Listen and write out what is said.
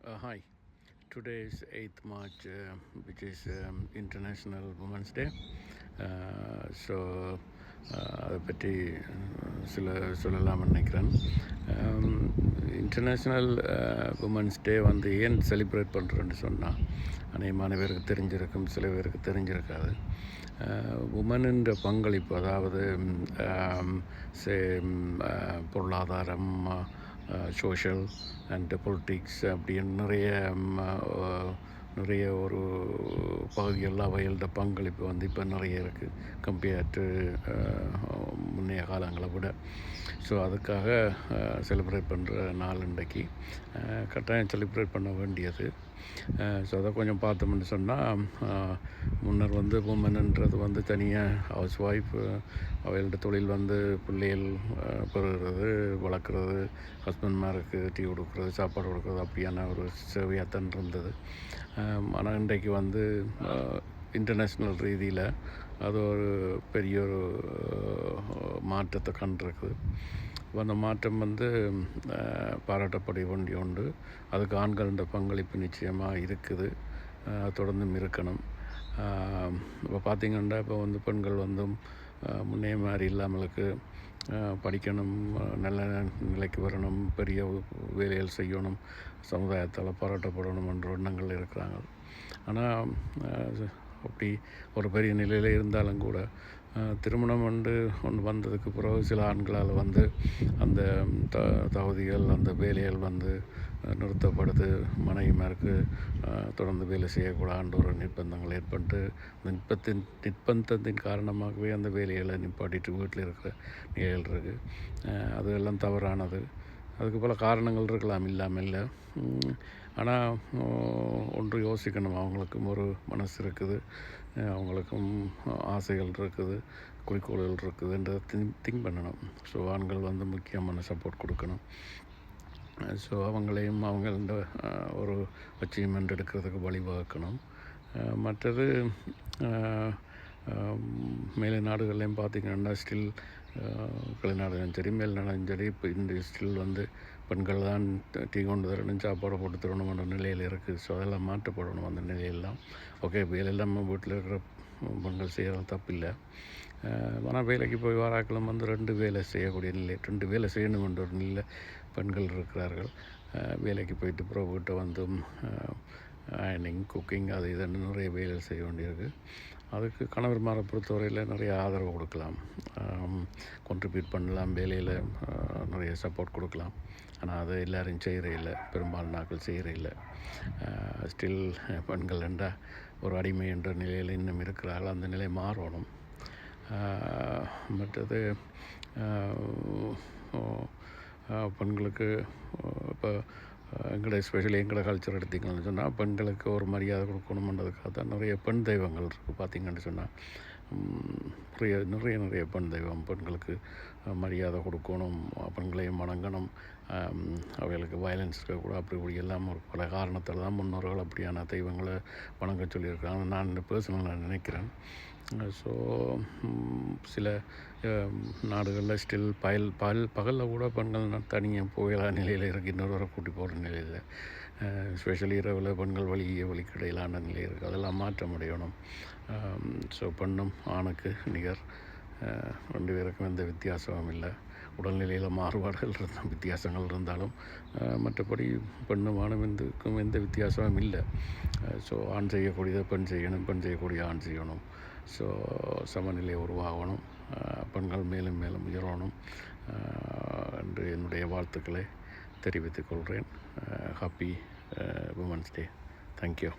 Hi. Today is 8th March, which is International Women's Day. So அதை பற்றி சொல்லலாம்னு நினைக்கிறேன். இன்டர்நேஷ்னல் உமன்ஸ் டே வந்து ஏன் செலிப்ரேட் பண்ணுறேன்னு சொன்னால் அநேகமான பேருக்கு தெரிஞ்சிருக்கும், சில பேருக்கு தெரிஞ்சிருக்காது. உமனுன்ற பங்களிப்பு, அதாவது பொருளாதாரம், சோஷியல் அண்ட் பொலிட்டிக்ஸ் அப்படின்னு நிறைய ஒரு பகுதிகளில் அவைகளோட பங்களிப்பு வந்து இப்போ நிறைய இருக்குது கம்பேர்டு முன்னைய காலங்களை விட. ஸோ அதுக்காக செலிப்ரேட் பண்ணுற நாள் இன்றைக்கு கட்டாயம் செலிப்ரேட் பண்ண வேண்டியது. ஸோ அதை கொஞ்சம் பார்த்தோம்னு சொன்னால், முன்னர் வந்து உமன்ன்றது வந்து தனியாக ஹவுஸ் ஒய்ஃப், அவங்களோட தொழில் வந்து பிள்ளைகள் பெறுகிறது, வளர்க்குறது, ஹஸ்பண்ட்மாருக்கு டீ கொடுக்குறது, சாப்பாடு கொடுக்குறது, அப்படியான ஒரு சேவையாக தான் இருந்தது. ஆனால் இன்றைக்கு வந்து இன்டர்நேஷ்னல் ரீதியில் அது ஒரு பெரிய ஒரு மாற்றத்தை கண்டிருக்குது. அந்த மாற்றம் வந்து பாராட்டப்பட வேண்டிய உண்டு. அதுக்கு ஆண்களோட பங்களிப்பு நிச்சயமாக இருக்குது, தொடர்ந்தும் இருக்கணும். இப்போ பார்த்திங்கன்னா, இப்போ வந்து பெண்கள் வந்து முன்னே மாதிரி இல்லாமலுக்கு படிக்கணும், நல்ல நிலைக்கு வரணும், பெரிய வேலைகள் செய்யணும், சமுதாயத்தால் பாராட்டப்படணும் என்ற எண்ணங்கள் இருக்கிறாங்க. ஆனால் அப்படி ஒரு பெரிய நிலையில் இருந்தாலும் கூட திருமணம் ஒன்று வந்ததுக்கு பிறகு சில ஆண்களால் வந்து அந்த தகுதிகள், அந்த வேலைகள் வந்து நிறுத்தப்படுது. மனைவிமாருக்கு தொடர்ந்து வேலை செய்யக்கூடாதுன்ற ஒரு நிர்பந்தங்கள் ஏற்பட்டு, அந்த நிர்பந்தத்தின் காரணமாகவே அந்த வேலைகளை நிப்பாட்டிட்டு வீட்டில் இருக்கிற நிலைகள் இருக்குது. அதெல்லாம் தவறானது. அதுக்கு பல காரணங்கள் இருக்கலாம், இல்லாமல் இல்லை. ஆனால் ஒன்று யோசிக்கணும், அவங்களுக்கும் ஒரு மனசு இருக்குது, அவங்களுக்கும் ஆசைகள் இருக்குது, குறிக்கோள்கள் இருக்குதுன்றதை திங்க் பண்ணணும். ஸோ ஆண்கள் வந்து முக்கியமான சப்போர்ட் கொடுக்கணும். ஸோ அவங்களையும் அவங்கள ஒரு அச்சீவ்மெண்ட் எடுக்கிறதுக்கு வழிவகுக்கணும். மற்றது மேலை நாடுகள்லையும் பார்த்திங்கன்னா, ஸ்டில் வெளிநாடுகளும் சரி, மேல்நாடும் சரி, இப்போ இந்த ஸ்டில் வந்து பெண்கள் தான் டீ கொண்டு தரணும், சாப்பாடு போட்டு தரணுன்ற நிலையில் இருக்குது. ஸோ அதெல்லாம் மாற்றப்படணும். அந்த நிலையெல்லாம் ஓகே, வேலையெல்லாம் வீட்டில் இருக்கிற பெண்கள் செய்கிறது தப்பில்லை. ஆனால் வேலைக்கு போய் வாராக்களும் வந்து 2 வேலை செய்யக்கூடிய நிலை, 2 வேலை செய்யணுமென்ற ஒரு நிலை பெண்கள் இருக்கிறார்கள். வேலைக்கு போயிட்டு அப்புறம் வீட்டை வந்து அயர்னிங், குக்கிங், அது இதுன்னு நிறைய வேலை செய்ய வேண்டியிருக்கு. அதுக்கு கணவர்மாரை பொறுத்தவரையில் நிறைய ஆதரவு கொடுக்கலாம், கான்ட்ரிபியூட் பண்ணலாம், வேலையில் நிறைய சப்போர்ட் கொடுக்கலாம். ஆனால் அதை எல்லோரும் செய்கிறதில்லை, பெரும்பாலும் நாட்கள் செய்கிறதில்லை. ஸ்டில் பெண்கள் என்றால் ஒரு அடிமை என்ற நிலையில் இன்னும் இருக்கிறார்கள். அந்த நிலை மாறணும். மற்றது பெண்களுக்கு இப்போ எஸ்பெஷலி எங்களோட கல்ச்சர் எடுத்திங்கன்னு சொன்னால், பெண்களுக்கு ஒரு மரியாதை கொடுக்கணுன்றதுக்காக தான் நிறைய பெண் தெய்வங்கள் இருக்குது. பார்த்திங்கன்னு சொன்னால் நிறைய பெண் தெய்வம், பெண்களுக்கு மரியாதை கொடுக்கணும், பெண்களையும் வணங்கணும், அவைகளுக்கு வயலன்ஸ் இருக்கக்கூடாது, அப்படி இப்படி எல்லாம் ஒரு பல காரணத்தில் தான் முன்னோர்கள் அப்படியான தெய்வங்களை வணங்க சொல்லியிருக்காங்க. நான் இந்த பர்சனலாக நினைக்கிறேன். ஸோ சில நாடுகளில் ஸ்டில் பகலில் கூட பெண்கள் தனியாக போயிடா நிலையில் இருக்குது, இன்னொரு கூட்டி போகிற நிலையில், ஸ்பெஷலி இரவில் பெண்கள் வழிக்கு இடையிலான நிலை இருக்குது. அதெல்லாம் மாற்ற முடியணும். ஸோ பெண்ணும் ஆணுக்கு நிகர், 2 பேருக்கும் எந்த வித்தியாசமும் இல்லை. உடல்நிலையில் மாறுபாடுகள் வித்தியாசங்கள் இருந்தாலும் மற்றபடி பெண்ணும் ஆணும் எந்த வித்தியாசமும் இல்லை. ஸோ ஆண் செய்யக்கூடியதை பெண் செய்யணும், பெண் செய்யக்கூடிய ஆண் செய்யணும். ஸோ சமநிலை உருவாகணும், பெண்கள் மேலும் மேலும் உயரணும் என்று என்னுடைய வாழ்த்துக்களை தெரிவித்துக் கொள்கிறேன். Happy women's day. தேங்க்யூ.